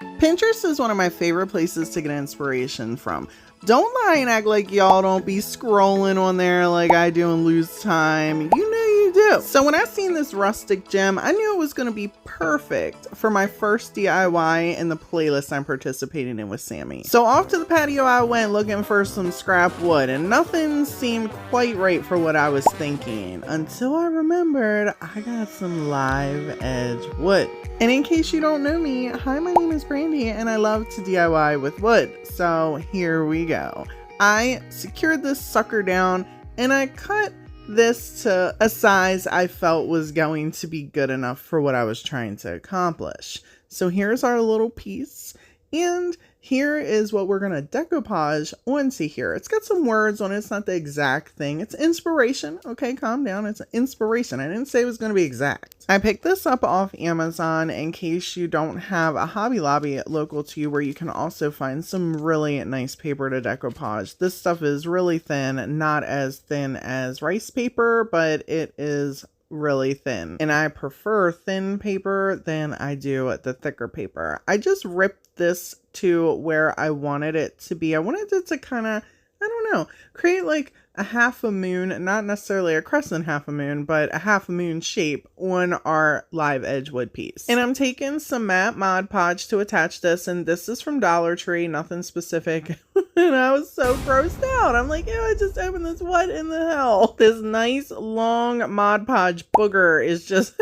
Pinterest is one of my favorite places to get inspiration from. Don't lie and act like y'all don't be scrolling on there like I do and lose time. You know you do. So when I seen this rustic gem, I knew it was going to be perfect for my first DIY in the playlist I'm participating in with Sammy. So off to the patio I went looking for some scrap wood, and nothing seemed quite right for what I was thinking until I remembered I got some live edge wood. And in case you don't know me, hi, my name is Brandi and I love to DIY with wood. So here we go. I secured this sucker down and I cut this to a size I felt was going to be good enough for what I was trying to accomplish. So here's our little piece, and here is what we're going to decoupage onto here. It's got some words on it. It's not the exact thing. It's inspiration. Okay, calm down. It's an inspiration. I didn't say it was going to be exact. I picked this up off Amazon in case you don't have a Hobby Lobby local to you where you can also find some really nice paper to decoupage. This stuff is really thin, not as thin as rice paper, but it is really thin, and I prefer thin paper than I do the thicker paper. I just ripped this to where I wanted it to be. I wanted it to kind of, I don't know, create like a half a moon, not necessarily a crescent half a moon, but a half a moon shape on our live edge wood piece. And I'm taking some matte Mod Podge to attach this, and this is from Dollar Tree, nothing specific. And I was so grossed out. I'm like, ew, I just opened this. What in the hell? This nice long Mod Podge booger is just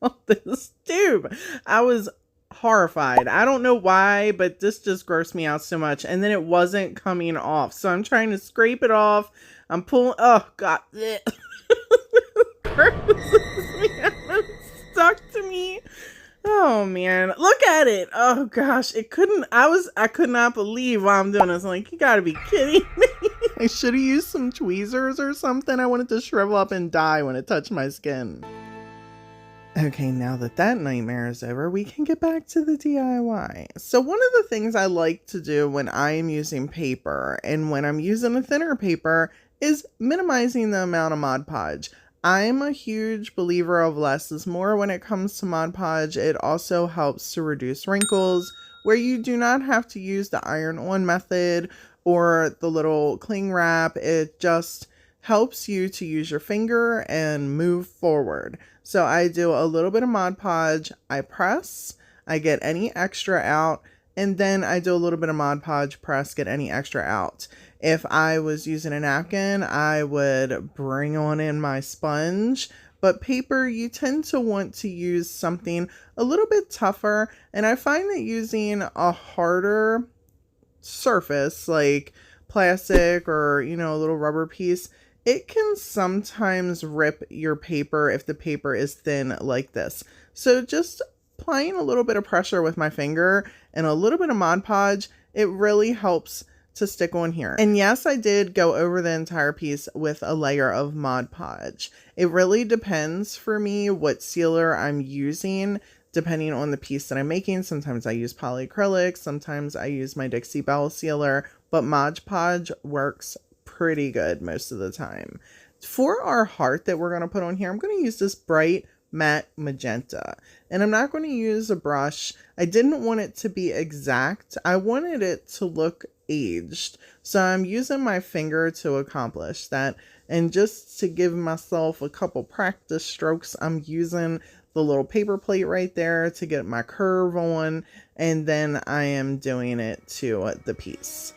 on this tube. I was horrified. I don't know why, but this just grossed me out so much. And then it wasn't coming off. So I'm trying to scrape it off. I'm pulling. Oh, God. It's stuck to me. Oh, man. Look at it. Oh, gosh. I could not believe why I'm doing this. I'm like, you gotta be kidding me. I should have used some tweezers or something. I wanted to shrivel up and die when it touched my skin. Okay, now that that nightmare is over, we can get back to the DIY. So one of the things I like to do when I am using paper and when I'm using a thinner paper is minimizing the amount of Mod Podge. I'm a huge believer of less is more when it comes to Mod Podge. It also helps to reduce wrinkles where you do not have to use the iron-on method or the little cling wrap. It just helps you to use your finger and move forward. So I do a little bit of Mod Podge, I press, I get any extra out, and then I do a little bit of Mod Podge, press, get any extra out. If I was using a napkin, I would bring on in my sponge. But paper, you tend to want to use something a little bit tougher. And I find that using a harder surface like plastic or, you know, a little rubber piece, it can sometimes rip your paper if the paper is thin like this. So just applying a little bit of pressure with my finger and a little bit of Mod Podge, it really helps to stick on here. And yes, I did go over the entire piece with a layer of Mod Podge. It really depends for me what sealer I'm using depending on the piece that I'm making. Sometimes I use polyacrylic, sometimes I use my Dixie Belle sealer, but Mod Podge works pretty good most of the time. For our heart that we're going to put on here, I'm going to use this bright matte magenta, and I'm not going to use a brush. I didn't want it to be exact. I wanted it to look aged, so I'm using my finger to accomplish that. And just to give myself a couple practice strokes, I'm using the little paper plate right there to get my curve on, and then I am doing it to the piece.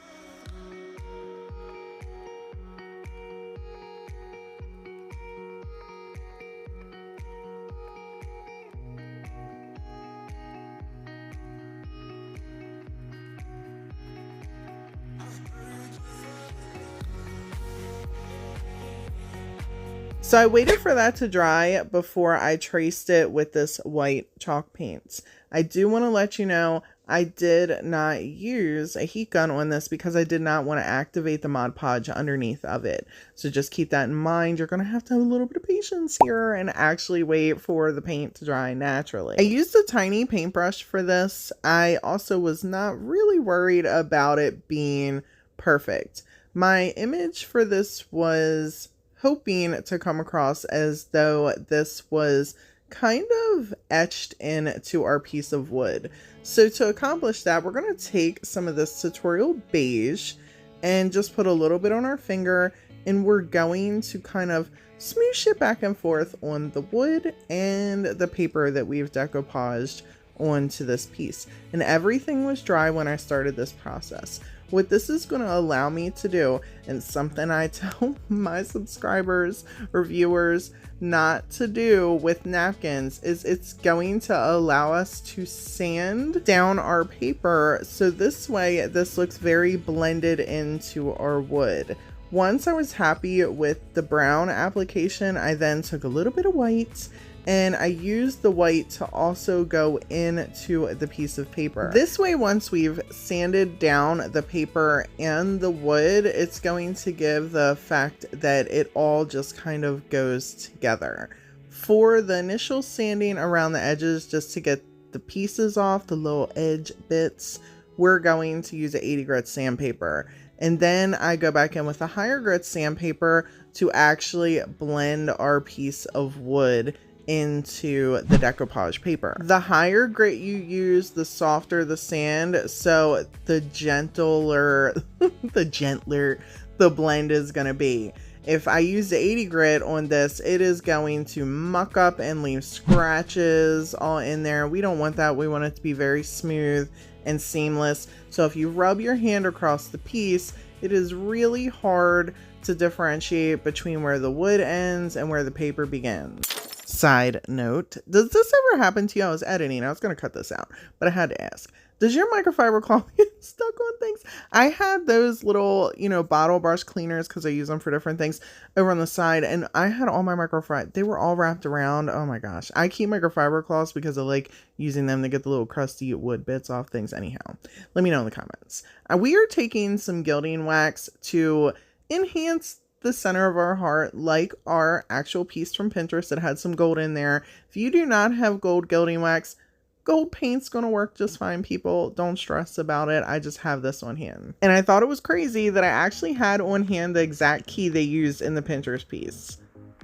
So I waited for that to dry before I traced it with this white chalk paint. I do want to let you know I did not use a heat gun on this because I did not want to activate the Mod Podge underneath of it. So just keep that in mind. You're going to have a little bit of patience here and actually wait for the paint to dry naturally. I used a tiny paintbrush for this. I also was not really worried about it being perfect. My image for this was hoping to come across as though this was kind of etched into our piece of wood. So to accomplish that, we're going to take some of this tutorial beige and just put a little bit on our finger, and we're going to kind of smoosh it back and forth on the wood and the paper that we've decoupaged onto this piece. And everything was dry when I started this process. What this is going to allow me to do, and something I tell my subscribers or viewers not to do with napkins, is it's going to allow us to sand down our paper, so this way this looks very blended into our wood. Once I was happy with the brown application, I then took a little bit of white and I used the white to also go into the piece of paper. This way, once we've sanded down the paper and the wood, it's going to give the effect that it all just kind of goes together. For the initial sanding around the edges, just to get the pieces off, the little edge bits, we're going to use an 80 grit sandpaper. And then I go back in with a higher grit sandpaper to actually blend our piece of wood into the decoupage paper. The higher grit you use, the softer the sand, so the gentler the blend is going to be. If I use the 80 grit on this, it is going to muck up and leave scratches all in there. We don't want that. We want it to be very smooth and seamless. So if you rub your hand across the piece, it is really hard to differentiate between where the wood ends and where the paper begins. Side note, does this ever happen to you? I was editing, I was going to cut this out, but I had to ask. Does your microfiber cloth get stuck on things? I had those little, bottle brush cleaners because I use them for different things over on the side, and I had all my microfiber, they were all wrapped around. Oh my gosh. I keep microfiber cloths because I like using them to get the little crusty wood bits off things. Anyhow, let me know in the comments. We are taking some gilding wax to enhance the center of our heart, like our actual piece from Pinterest that had some gold in there. If you do not have gold gilding wax, gold paint's gonna work just fine, people. Don't stress about it. I just have this on hand. And I thought it was crazy that I actually had on hand the exact key they used in the Pinterest piece.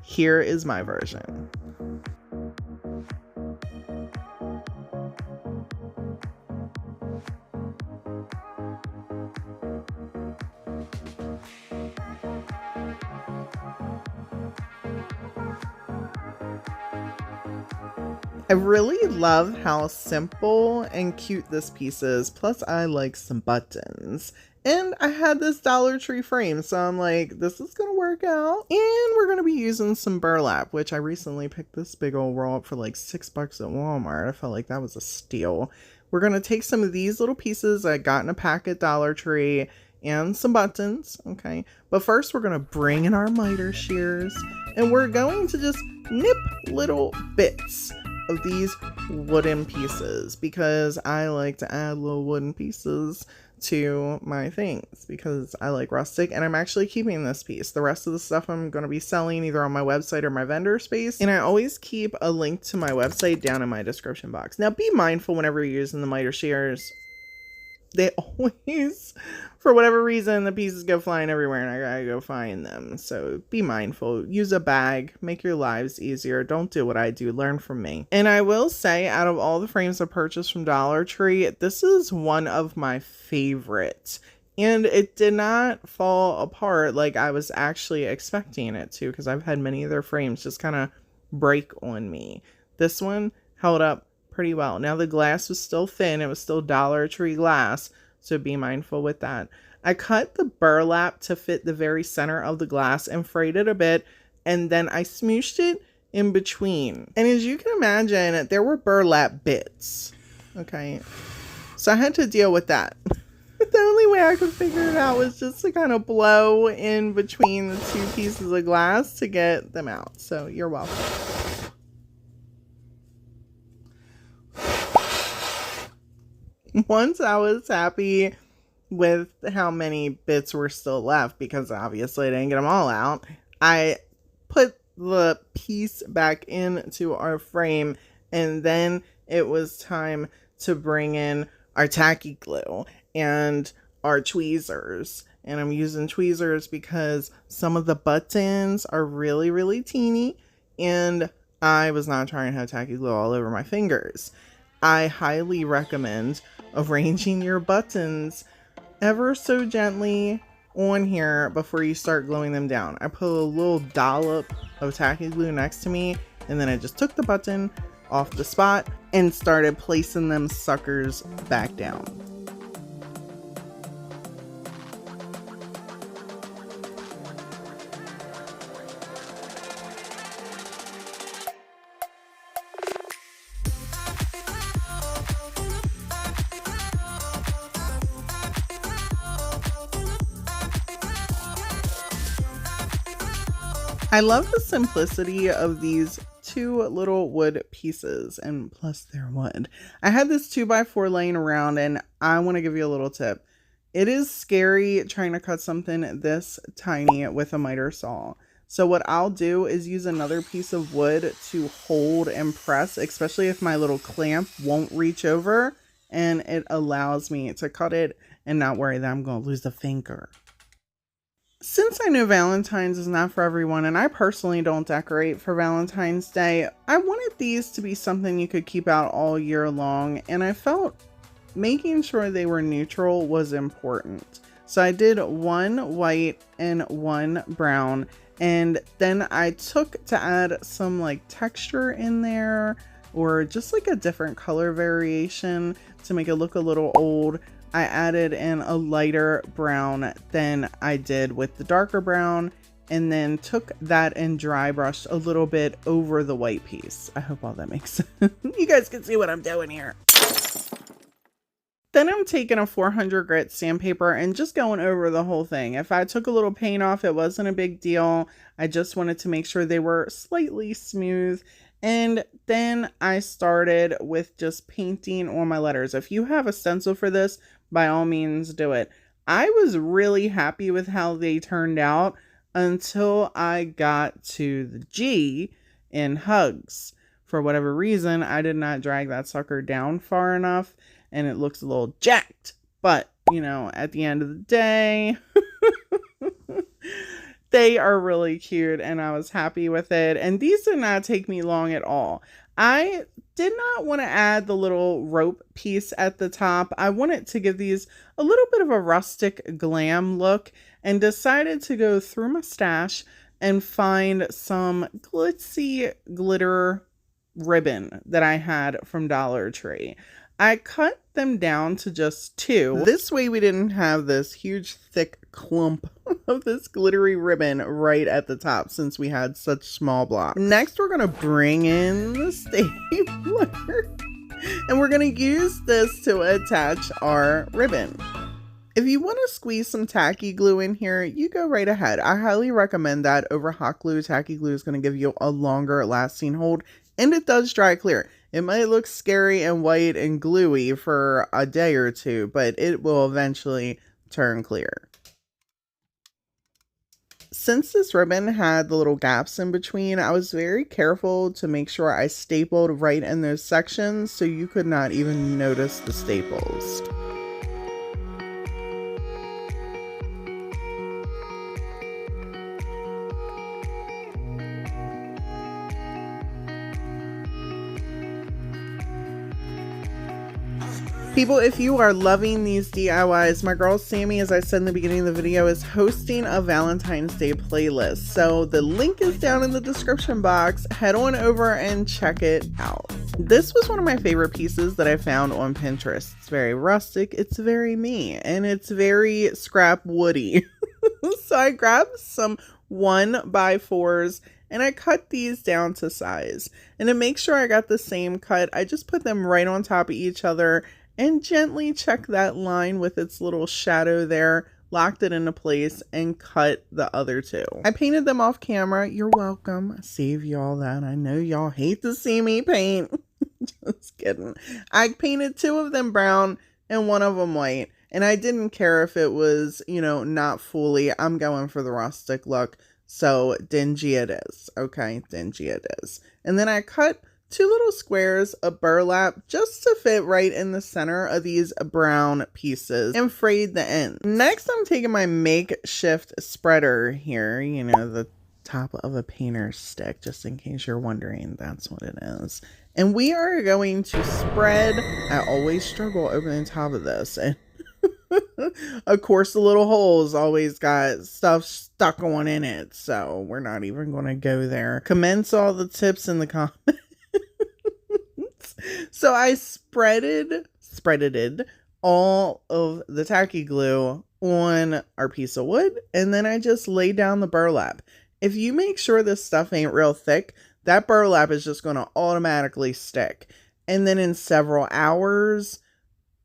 Here is my version. I really love how simple and cute this piece is. Plus, I like some buttons. And I had this Dollar Tree frame, so I'm like, this is going to work out. And we're going to be using some burlap, which I recently picked this big old roll up for like $6 at Walmart. I felt like that was a steal. We're going to take some of these little pieces I got in a pack at Dollar Tree and some buttons, okay? But first, we're going to bring in our miter shears, and we're going to just nip little bits of these wooden pieces because I like to add little wooden pieces to my things because I like rustic, and I'm actually keeping this piece. The rest of the stuff I'm going to be selling either on my website or my vendor space, and I always keep a link to my website down in my description box. Now be mindful whenever you're using the miter shears. They always, for whatever reason, the pieces go flying everywhere and I gotta go find them. So be mindful. Use a bag. Make your lives easier. Don't do what I do. Learn from me. And I will say, out of all the frames I purchased from Dollar Tree, this is one of my favorites. And it did not fall apart like I was actually expecting it to, because I've had many of their frames just kind of break on me. This one held up pretty well. Now the glass was still thin. It was still Dollar Tree glass, so be mindful with that. I cut the burlap to fit the very center of the glass and frayed it a bit, and then I smooshed it in between. And as you can imagine, there were burlap bits. Okay, so I had to deal with that. The only way I could figure it out was just to kind of blow in between the two pieces of glass to get them out. So you're welcome. Once I was happy with how many bits were still left, because obviously I didn't get them all out, I put the piece back into our frame, and then it was time to bring in our tacky glue and our tweezers. And I'm using tweezers because some of the buttons are really, really teeny, and I was not trying to have tacky glue all over my fingers. I highly recommend arranging your buttons ever so gently on here before you start gluing them down. I put a little dollop of tacky glue next to me, and then I just took the button off the spot and started placing them suckers back down. I love the simplicity of these two little wood pieces, and plus they're wood. I had this 2x4 laying around, and I want to give you a little tip. It is scary trying to cut something this tiny with a miter saw. So what I'll do is use another piece of wood to hold and press, especially if my little clamp won't reach over, and it allows me to cut it and not worry that I'm going to lose the finger. Since I know Valentine's is not for everyone, and I personally don't decorate for Valentine's Day, I wanted these to be something you could keep out all year long, and I felt making sure they were neutral was important. So I did one white and one brown, and then I took to add some like texture in there, or just like a different color variation to make it look a little old. I added in a lighter brown than I did with the darker brown, and then took that and dry brushed a little bit over the white piece. I hope all that makes sense. You guys can see what I'm doing here. Then I'm taking a 400 grit sandpaper and just going over the whole thing. If I took a little paint off, it wasn't a big deal. I just wanted to make sure they were slightly smooth. And then I started with just painting on my letters. If you have a stencil for this, by all means do it. I was really happy with how they turned out until I got to the G in hugs. For whatever reason, I did not drag that sucker down far enough, and it looks a little jacked. But, you know, at the end of the day, they are really cute, and I was happy with it. And these did not take me long at all. I did not want to add the little rope piece at the top. I wanted to give these a little bit of a rustic glam look, and decided to go through my stash and find some glitzy glitter ribbon that I had from Dollar Tree. I cut them down to just 2. This way we didn't have this huge thick clump of this glittery ribbon right at the top, since we had such small blocks. Next, we're going to bring in the stapler, and we're going to use this to attach our ribbon. If you want to squeeze some tacky glue in here, you go right ahead. I highly recommend that over hot glue. Tacky glue is going to give you a longer lasting hold, and it does dry clear. It might look scary and white and gluey for a day or two, but it will eventually turn clear. Since this ribbon had the little gaps in between, I was very careful to make sure I stapled right in those sections so you could not even notice the staples. People, if you are loving these DIYs, my girl Sammy, as I said in the beginning of the video, is hosting a Valentine's Day playlist. So the link is down in the description box. Head on over and check it out. This was one of my favorite pieces that I found on Pinterest. It's very rustic, it's very me, and it's very scrap woody. So I grabbed some 1x4s and I cut these down to size. And to make sure I got the same cut, I just put them right on top of each other and gently check that line with its little shadow there, locked it into place, and cut the other 2. I painted them off camera. You're welcome. I save y'all that. I know y'all hate to see me paint. Just kidding. I painted 2 of them brown and 1 of them white. And I didn't care if it was, you know, not fully. I'm going for the rustic look. So dingy it is. Okay, dingy it is. And then I cut 2 little squares of burlap just to fit right in the center of these brown pieces and frayed the end. Next, I'm taking my makeshift spreader here, you know, the top of a painter's stick, just in case you're wondering, that's what it is. And we are going to spread. I always struggle opening the top of this. And of course, the little holes always got stuff stuck on in it. So we're not even going to go there. Commence all the tips in the comments. So I spreaded all of the tacky glue on our piece of wood, and then I just laid down the burlap. If you make sure this stuff ain't real thick, that burlap is just going to automatically stick. And then in several hours,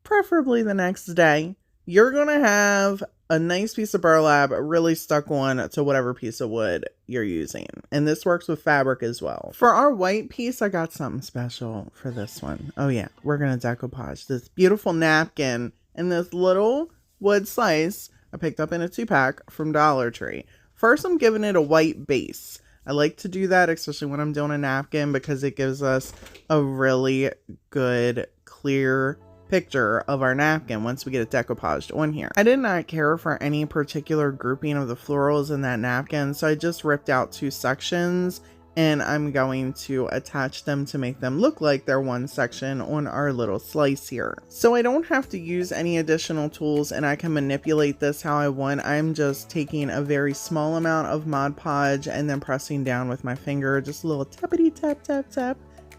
preferably the next day, you're going to have a nice piece of burlap really stuck on to whatever piece of wood you're using. And this works with fabric as well. For our white piece, I got something special for this one. Oh yeah, we're going to decoupage this beautiful napkin and this little wood slice I picked up in a 2-pack from Dollar Tree. First, I'm giving it a white base. I like to do that, especially when I'm doing a napkin, because it gives us a really good, clear picture of our napkin once we get it decoupaged on here. I did not care for any particular grouping of the florals in that napkin, so I just ripped out 2 sections, and I'm going to attach them to make them look like they're one section on our little slice here. So I don't have to use any additional tools, and I can manipulate this how I want. I'm just taking a very small amount of Mod Podge and then pressing down with my finger, just a little tappity tap tap tap,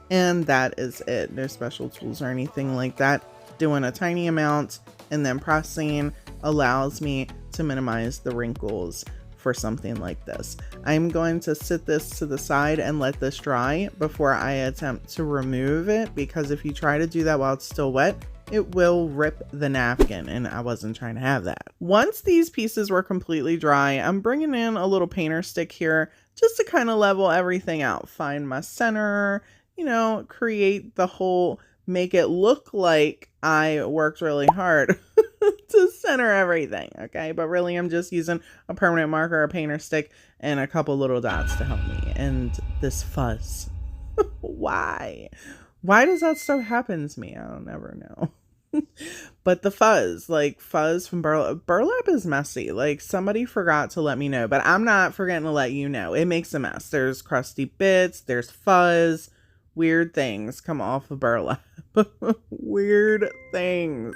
and that is it. No special tools or anything like that. Doing a tiny amount and then pressing allows me to minimize the wrinkles for something like this. I'm going to sit this to the side and let this dry before I attempt to remove it, because if you try to do that while it's still wet, it will rip the napkin, and I wasn't trying to have that. Once these pieces were completely dry, I'm bringing in a little painter stick here just to kind of level everything out, find my center, you know, create the whole, make it look like I worked really hard to center everything, okay? But really, I'm just using a permanent marker, a painter stick, and a couple little dots to help me. And this fuzz. Why? Why does that stuff happen to me? I don't ever know. But the fuzz, like fuzz from Burlap. Burlap is messy. Like, somebody forgot to let me know, but I'm not forgetting to let you know. It makes a mess. There's crusty bits, there's fuzz. Weird things come off of burlap. Weird things.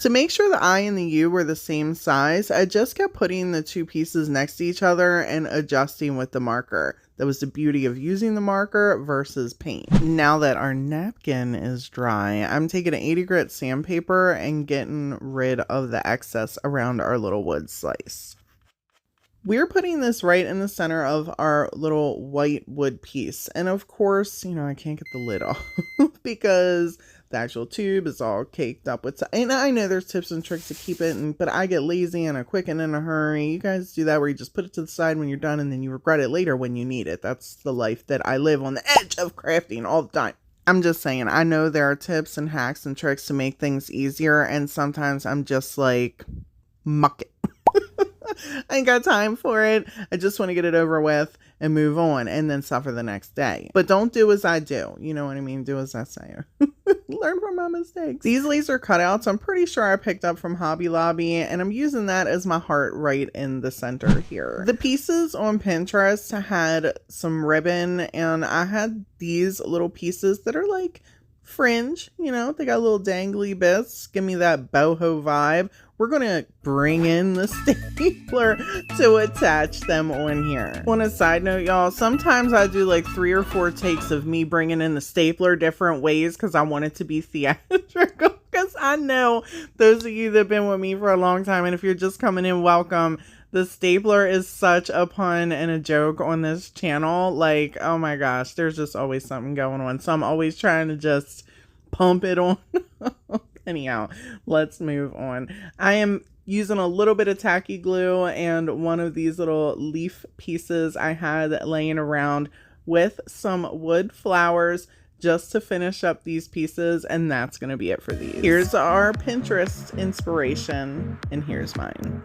To make sure the I and the U were the same size, I just kept putting the 2 pieces next to each other and adjusting with the marker. That was the beauty of using the marker versus paint. Now that our napkin is dry, I'm taking an 80 grit sandpaper and getting rid of the excess around our little wood slice. We're putting this right in the center of our little white wood piece. And of course, you know, I can't get the lid off because the actual tube is all caked up with, and I know there's tips and tricks to keep it, but I get lazy and I quicken in a hurry. You guys do that where you just put it to the side when you're done and then you regret it later when you need it. That's the life that I live, on the edge of crafting all the time. I'm just saying, I know there are tips and hacks and tricks to make things easier, and sometimes I'm just like, muck it. I ain't got time for it. I just want to get it over with and move on and then suffer the next day. But don't do as I do. You know what I mean? Do as I say. Learn from my mistakes. These laser cutouts, I'm pretty sure I picked up from Hobby Lobby, and I'm using that as my heart right in the center here. The pieces on Pinterest had some ribbon, and I had these little pieces that are like fringe, you know, they got little dangly bits, give me that boho vibe. We're gonna bring in the stapler to attach them on here. On a side note, y'all, sometimes I do like 3 or 4 takes of me bringing in the stapler different ways because I want it to be theatrical, because I know those of you that have been with me for a long time, and if you're just coming in, welcome. The stapler is such a pun and a joke on this channel. Like, oh my gosh, there's just always something going on. So I'm always trying to just pump it on. Anyhow, let's move on. I am using a little bit of tacky glue and one of these little leaf pieces I had laying around with some wood flowers just to finish up these pieces, and that's going to be it for these. Here's our Pinterest inspiration, and here's mine.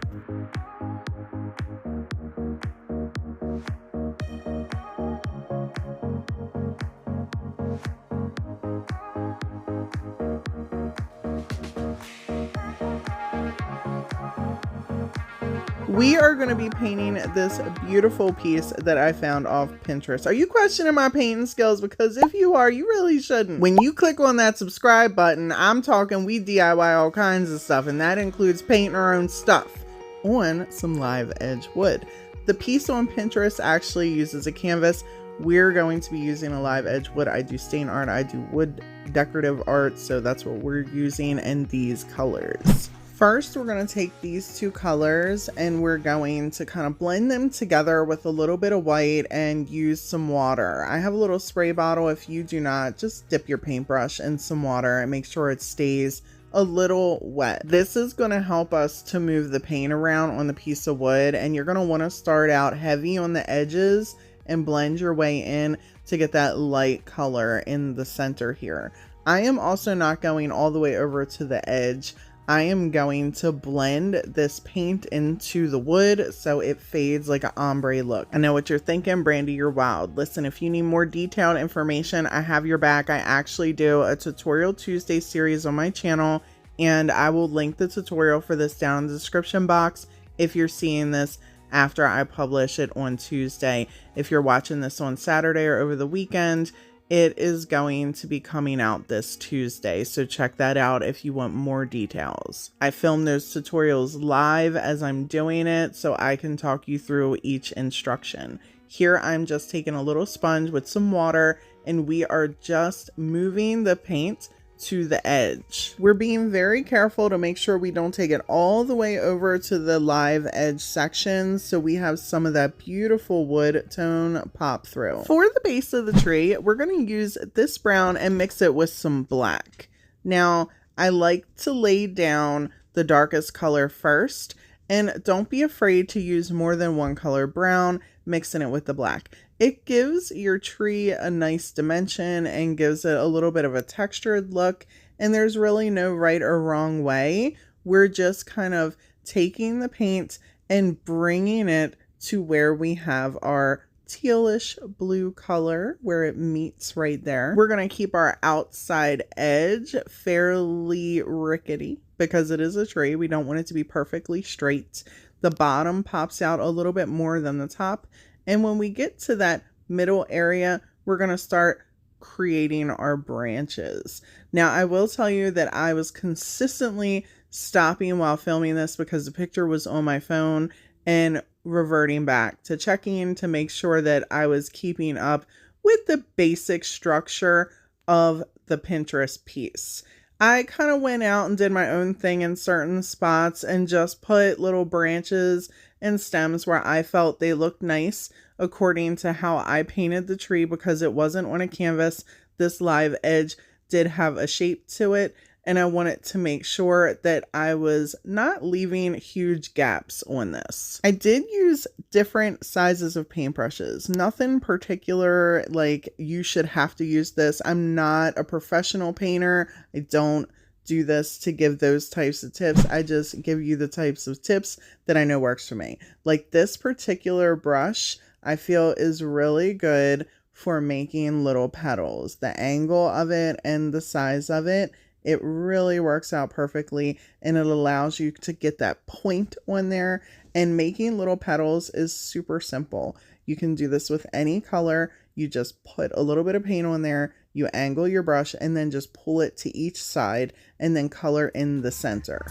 We are going to be painting this beautiful piece that I found off Pinterest. Are you questioning my painting skills? Because if you are, you really shouldn't. When you click on that subscribe button, I'm talking we DIY all kinds of stuff, and that includes painting our own stuff on some live edge wood. The piece on Pinterest actually uses a canvas. We're going to be using a live edge wood. I do stain art, I do wood decorative art, so that's what we're using, and these colors. First, we're going to take these two colors and we're going to kind of blend them together with a little bit of white and use some water. I have a little spray bottle. If you do not, just dip your paintbrush in some water and make sure it stays a little wet. This is going to help us to move the paint around on the piece of wood, and you're going to want to start out heavy on the edges and blend your way in to get that light color in the center here. I am also not going all the way over to the edge. I am going to blend this paint into the wood so it fades like an ombre look. I know what you're thinking, Brandi, you're wild. Listen, if you need more detailed information, I have your back. I actually do a Tutorial Tuesday series on my channel, and I will link the tutorial for this down in the description box if you're seeing this after I publish it on Tuesday. If you're watching this on Saturday or over the weekend, it is going to be coming out this Tuesday, so check that out if you want more details. I film those tutorials live as I'm doing it so I can talk you through each instruction. Here I'm just taking a little sponge with some water and we are just moving the paint to the edge. We're being very careful to make sure we don't take it all the way over to the live edge section so we have some of that beautiful wood tone pop through. For the base of the tree, we're going to use this brown and mix it with some black. Now, I like to lay down the darkest color first, and don't be afraid to use more than one color brown, mixing it with the black. It gives your tree a nice dimension and gives it a little bit of a textured look, and there's really no right or wrong way. We're just kind of taking the paint and bringing it to where we have our tealish blue color where it meets right there. We're going to keep our outside edge fairly rickety because it is a tree. We don't want it to be perfectly straight. The bottom pops out a little bit more than the top. And when we get to that middle area, we're going to start creating our branches. Now, I will tell you that I was consistently stopping while filming this because the picture was on my phone and reverting back to checking to make sure that I was keeping up with the basic structure of the Pinterest piece. I kind of went out and did my own thing in certain spots and just put little branches and stems where I felt they looked nice according to how I painted the tree because it wasn't on a canvas. This live edge did have a shape to it, and I wanted to make sure that I was not leaving huge gaps on this. I did use different sizes of paintbrushes. Nothing particular like you should have to use this. I'm not a professional painter. I don't do this to give those types of tips. I just give you the types of tips that I know works for me. Like this particular brush, I feel is really good for making little petals. The angle of it and the size of it, it really works out perfectly, and it allows you to get that point on there, and making little petals is super simple. You can do this with any color. You just put a little bit of paint on there, you angle your brush, and then just pull it to each side and then color in the center.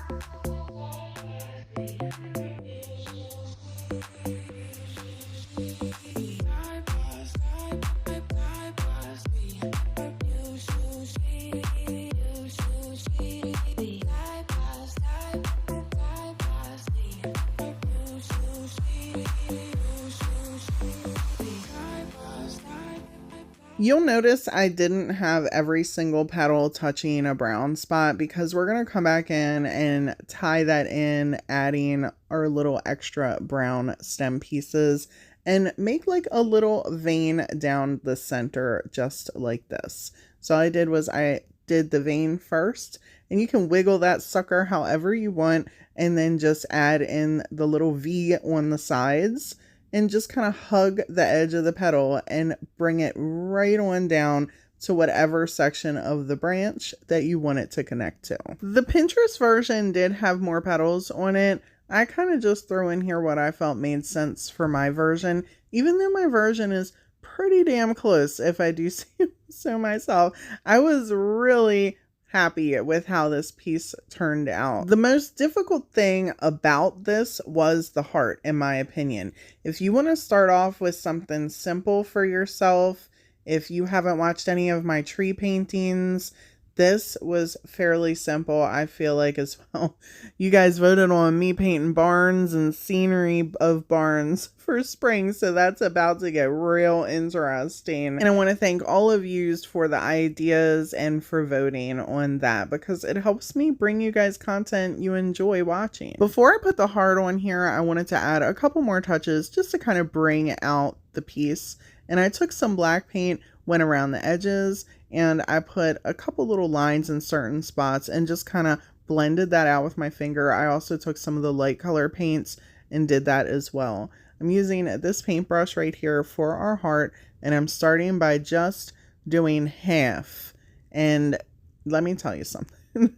You'll notice I didn't have every single petal touching a brown spot because we're going to come back in and tie that in, adding our little extra brown stem pieces and make like a little vein down the center just like this. So all I did was I did the vein first, and you can wiggle that sucker however you want and then just add in the little V on the sides. And just kind of hug the edge of the petal and bring it right on down to whatever section of the branch that you want it to connect to. The Pinterest version did have more petals on it. I kind of just threw in here what I felt made sense for my version, even though my version is pretty damn close, if I do say so myself. I was really happy with how this piece turned out. The most difficult thing about this was the heart, in my opinion. If you want to start off with something simple for yourself, if you haven't watched any of my tree paintings, this was fairly simple, I feel like, as well. You guys voted on me painting barns and scenery of barns for spring, so that's about to get real interesting. And I want to thank all of you for the ideas and for voting on that, because it helps me bring you guys content you enjoy watching. Before I put the heart on here, I wanted to add a couple more touches just to kind of bring out the piece. And I took some black paint, went around the edges, and I put a couple little lines in certain spots and just kind of blended that out with my finger. I also took some of the light color paints and did that as well. I'm using this paintbrush right here for our heart, and I'm starting by just doing half. And let me tell you something.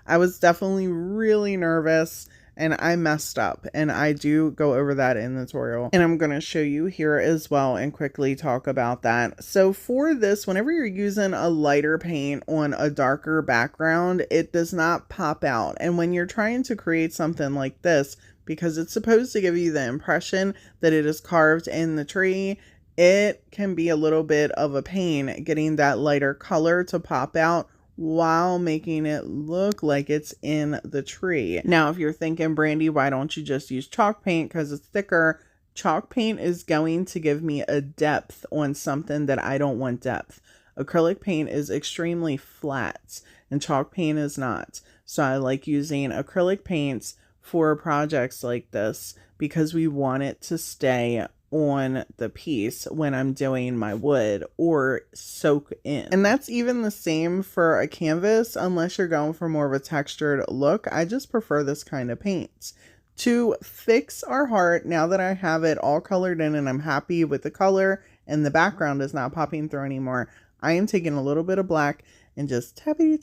I was definitely really nervous, and I messed up, and I do go over that in the tutorial, and I'm going to show you here as well and quickly talk about that. So for this, whenever you're using a lighter paint on a darker background, it does not pop out. And when you're trying to create something like this, because it's supposed to give you the impression that it is carved in the tree, it can be a little bit of a pain getting that lighter color to pop out while making it look like it's in the tree. Now, if you're thinking, Brandi, why don't you just use chalk paint because it's thicker? Chalk paint is going to give me a depth on something that I don't want depth. Acrylic paint is extremely flat and chalk paint is not. So I like using acrylic paints for projects like this because we want it to stay on the piece when I'm doing my wood or soak in. And that's even the same for a canvas, unless you're going for more of a textured look. I just prefer this kind of paint. To fix our heart, now that I have it all colored in and I'm happy with the color and the background is not popping through anymore, I am taking a little bit of black and just tapping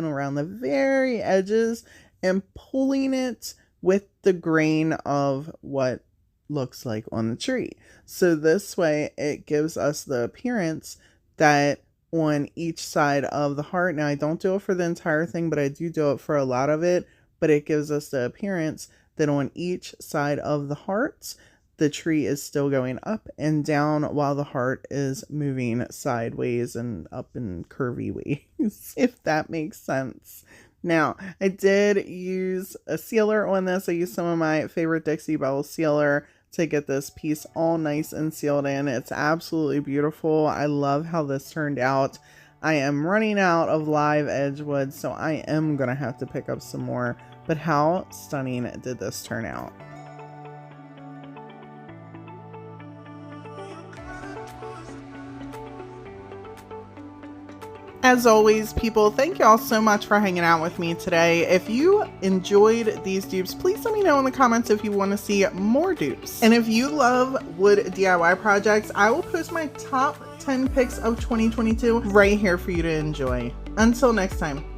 around the very edges and pulling it with the grain of what looks like on the tree. So this way it gives us the appearance that on each side of the heart, now I don't do it for the entire thing, but I do it for a lot of it, but it gives us the appearance that on each side of the heart, the tree is still going up and down while the heart is moving sideways and up in curvy ways, if that makes sense. Now, I did use a sealer on this. I used some of my favorite Dixie Belle sealer to get this piece all nice and sealed in. It's absolutely beautiful. I love how this turned out. I am running out of live edge wood, so I am going to have to pick up some more. But how stunning did this turn out? As always, people, thank y'all so much for hanging out with me today. If you enjoyed these dupes, please let me know in the comments if you want to see more dupes. And if you love wood DIY projects, I will post my top 10 picks of 2022 right here for you to enjoy. Until next time.